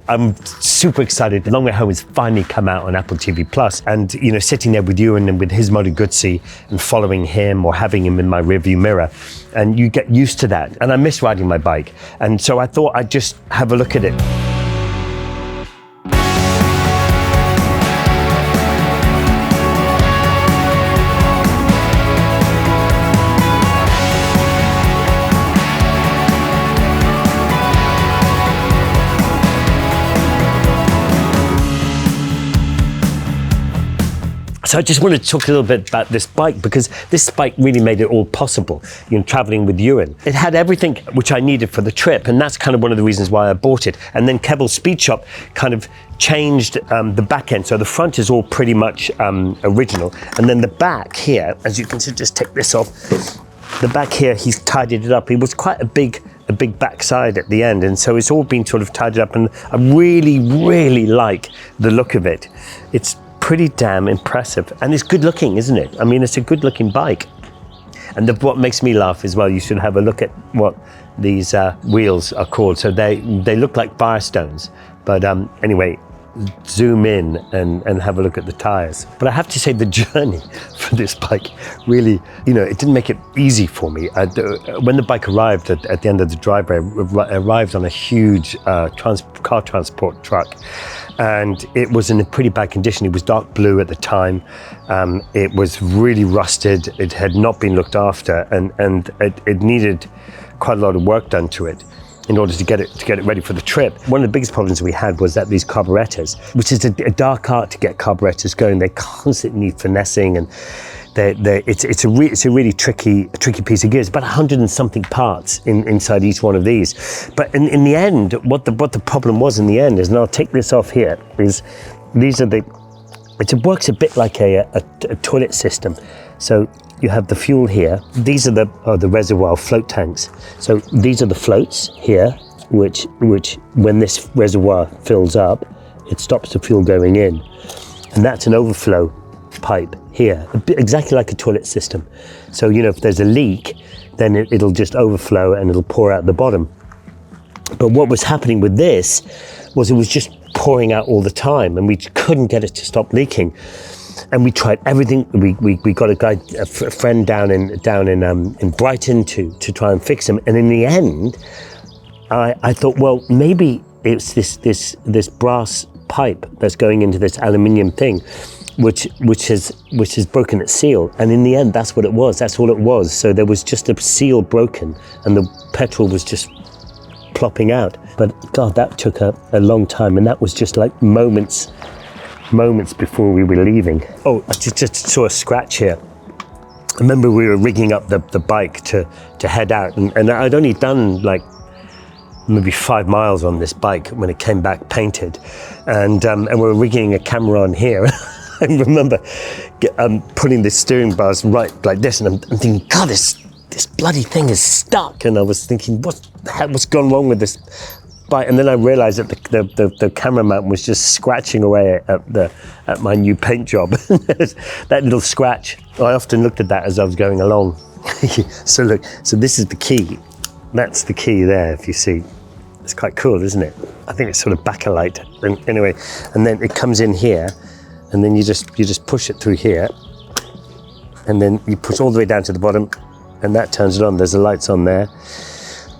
I'm super excited. The Long Way Home has finally come out on Apple TV Plus, and you know, sitting there with you and with his Moto Guzzi and following him or having him in my rearview mirror, and you get used to that. And I miss riding my bike, and so I thought I'd just have a look at it. So I just wanted to talk a little bit about this bike, because this bike really made it all possible, you know, traveling with Ewan. It had everything which I needed for the trip, and that's kind of one of the reasons why I bought it. And then Kebble's Speed Shop kind of changed the back end. So the front is all pretty much original. And then the back here, as you can see, just take this off, the back here, he's tidied it up. It was quite a big backside at the end, and so it's all been sort of tidied up, and I really, really like the look of it. It's pretty damn impressive, and it's good looking, isn't it? I mean, it's a good looking bike. And what makes me laugh as well, you should have a look at what these wheels are called. So they look like Firestones, but anyway, zoom in and have a look at the tires. But I have to say, the journey for this bike really, you know, it didn't make it easy for me. When the bike arrived at the end of the driveway, it arrived on a huge car transport truck, and it was in a pretty bad condition. It was dark blue at the time. It was really rusted. It had not been looked after, and it needed quite a lot of work done to it in order to get it ready for the trip. One of the biggest problems we had was that these carburetors, which is a dark art to get carburetors going, they constantly need finessing, and it's a really tricky piece of gear. It's about 100 and something parts inside each one of these. But in the end, what the problem was in the end is, and I'll take this off here, is these are it works a bit like a toilet system. So you have the fuel here. These are the reservoir float tanks. So these are the floats here, which when this reservoir fills up, it stops the fuel going in. And that's an overflow pipe here, exactly like a toilet system. So, you know, if there's a leak, then it'll just overflow and it'll pour out the bottom. But what was happening with this was it was just pouring out all the time, and we couldn't get it to stop leaking. And we tried everything. We got a friend down in Brighton to try and fix them. And in the end, I thought, well, maybe it's this brass pipe that's going into this aluminium thing, which has broken its seal. And in the end, that's what it was. That's all it was. So there was just a seal broken, and the petrol was just plopping out. But God, that took a long time, and that was just like moments before we were leaving. Oh, I just saw a scratch here. I remember we were rigging up the bike to head out, and I'd only done like maybe 5 miles on this bike when it came back painted, and we were rigging a camera on here. I remember putting the steering bars right like this, and I'm thinking, God, this bloody thing is stuck. And I was thinking, what the hell, what's gone wrong with this bike? And then I realized that the cameraman was just scratching away at my new paint job. That little scratch, I often looked at that as I was going along. So look, so this is the key. That's the key there, if you see. It's quite cool, isn't it? I think it's sort of bakelite. And anyway, and then it comes in here, and then you just push it through here, and then you push all the way down to the bottom, and that turns it on. There's the lights on there.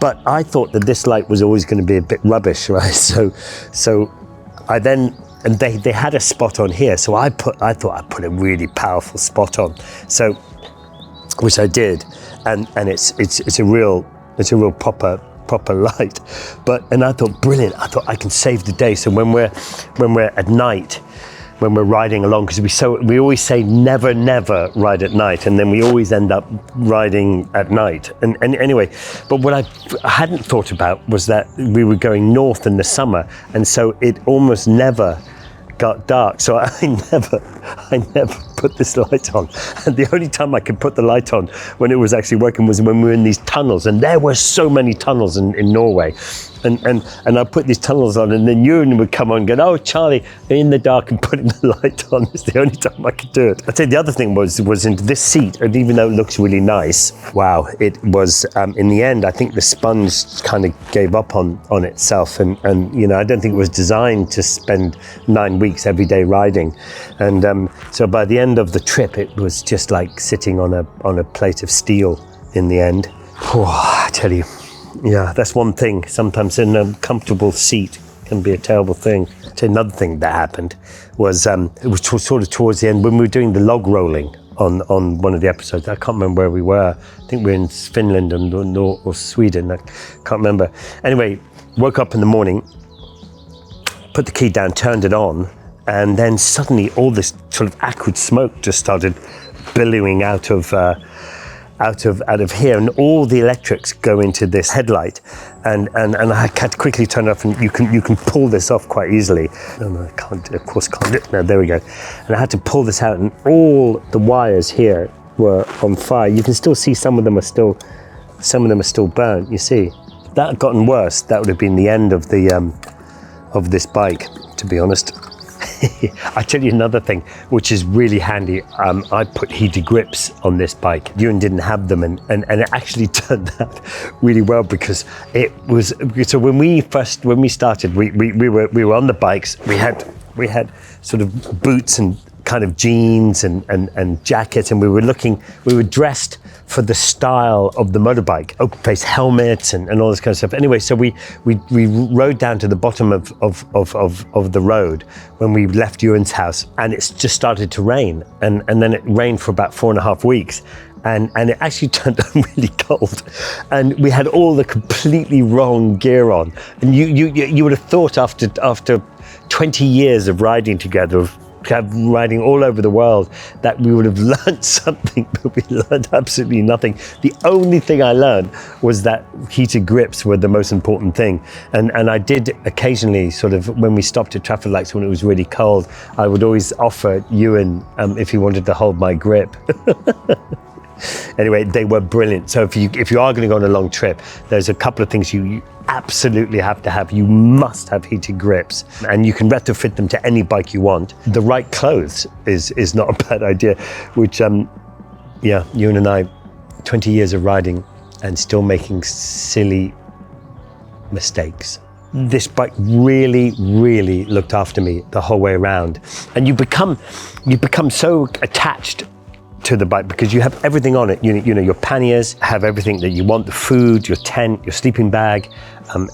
But I thought that this light was always going to be a bit rubbish, right? So I then, and they had a spot on here, so I thought I'd put a really powerful spot on. So, which I did, and it's a real proper light. And I thought, brilliant. I thought I can save the day. So when we're at night, when we're riding along, because we always say never ride at night, and then we always end up riding at night. And anyway, but what I hadn't thought about was that we were going north in the summer, and so it almost never got dark. So I never put this light on. And the only time I could put the light on when it was actually working was when we were in these tunnels, and there were so many tunnels in Norway. And I put these tunnels on, and then Ewan would come on and go, "Oh, Charlie," in the dark, and putting the light on. It's the only time I could do it. I'd say the other thing was in this seat, and even though it looks really nice, wow, it was, in the end, I think the sponge kind of gave up on itself. And you know, I don't think it was designed to spend 9 weeks every day riding. And so by the end of the trip, it was just like sitting on a plate of steel in the end. Oh, I tell you. Yeah, that's one thing. Sometimes in a comfortable seat can be a terrible thing. Another thing that happened was, it was sort of towards the end when we were doing the log rolling on one of the episodes. I can't remember where we were. I think we were in Finland or Sweden. I can't remember. Anyway, woke up in the morning, put the key down, turned it on, and then suddenly all this sort of acrid smoke just started billowing out of here, and all the electrics go into this headlight, and I had to quickly turn it off, and you can pull this off quite easily. No, I can't, of course can't do it. No, there we go. And I had to pull this out, and all the wires here were on fire. You can still see some of them are still burnt, you see. If that had gotten worse, that would have been the end of this bike, to be honest. I tell you another thing, which is really handy. I put heated grips on this bike. Ewan didn't have them, and it actually turned out really well, because it was, so when we started, we were on the bikes. We had sort of boots and kind of jeans and jackets, and we were dressed for the style of the motorbike, open face helmets and all this kind of stuff. Anyway, so we rode down to the bottom of the road when we left Ewan's house, and it's just started to rain, and then it rained for about 4.5 weeks. And it actually turned out really cold, and we had all the completely wrong gear on. And you would have thought after 20 years of riding together, riding all over the world, that we would have learned something, but we learned absolutely nothing. The only thing I learned was that heated grips were the most important thing. And I did occasionally, sort of, when we stopped at traffic lights when it was really cold, I would always offer Ewan if he wanted to hold my grip. Anyway, they were brilliant. So if you are going to go on a long trip, there's a couple of things you absolutely have to have. You must have heated grips, and you can retrofit them to any bike you want. The right clothes is not a bad idea, which, yeah, Ewan and I, 20 years of riding and still making silly mistakes. This bike really, really looked after me the whole way around. And you become so attached to the bike because you have everything on it. You know, your panniers have everything that you want, the food, your tent, your sleeping bag,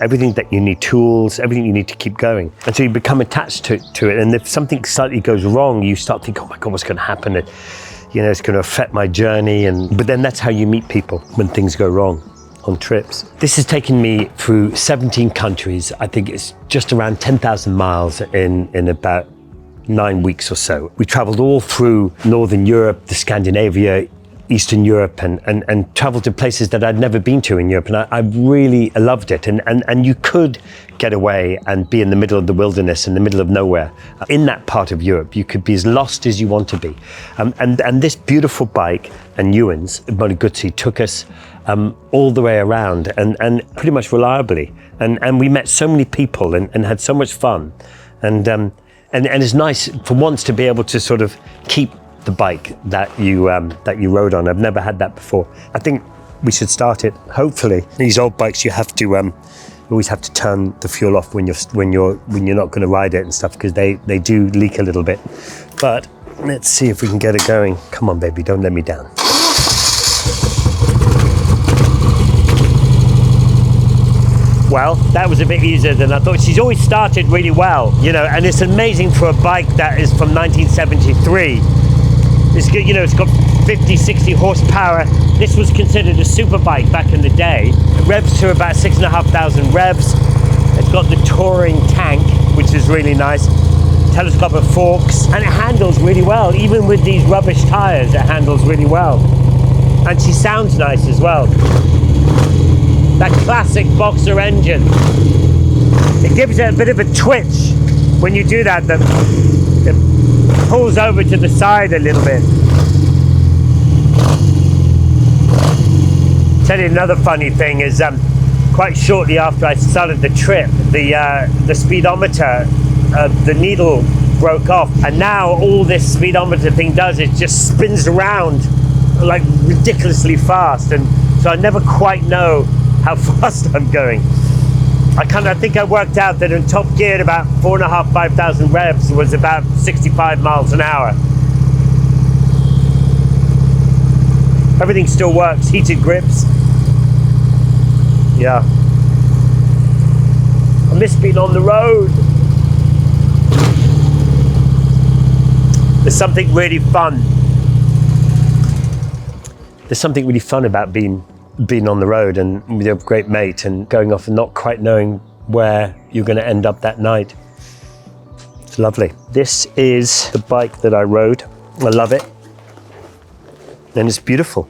everything that you need, tools, everything you need to keep going. And so you become attached to it. And if something slightly goes wrong, you start thinking, oh my God, what's going to happen? You know, it's going to affect my journey. But then that's how you meet people when things go wrong on trips. This has taken me through 17 countries. I think it's just around 10,000 miles in about 9 weeks or so. We traveled all through Northern Europe, the Scandinavia, Eastern Europe, and traveled to places that I'd never been to in Europe. And I really loved it. And you could get away and be in the middle of the wilderness, in the middle of nowhere. In that part of Europe, you could be as lost as you want to be. And this beautiful bike, and Ewan's, Moto Guzzi, took us all the way around and pretty much reliably. And we met so many people and had so much fun. And it's nice for once to be able to sort of keep the bike that you rode on. I've never had that before. I think we should start it. Hopefully, these old bikes, you have to always have to turn the fuel off when you're not going to ride it and stuff, because they do leak a little bit. But let's see if we can get it going. Come on, baby, don't let me down. Well, that was a bit easier than I thought. She's always started really well, you know, and it's amazing for a bike that is from 1973. It's good, you know, it's got 50, 60 horsepower. This was considered a super bike back in the day. It revs to about 6,500 revs. It's got the touring tank, which is really nice. Telescopic forks, and it handles really well. Even with these rubbish tires, it handles really well. And she sounds nice as well. That classic boxer engine. It gives it a bit of a twitch when you do that. The pulls over to the side a little bit. Tell you another funny thing is quite shortly after I started the trip, the speedometer, the needle broke off, and now all this speedometer thing does is just spins around like ridiculously fast, and so I never quite know how fast I'm going. I think I worked out that in top gear at about 4,500, 5,000 revs was about 65 miles an hour. Everything still works, heated grips. Yeah. I miss being on the road. There's something really fun. There's something really fun about being on the road and with your great mate and going off and not quite knowing where you're going to end up that night. It's lovely. This is the bike that I rode. I love it. And it's beautiful.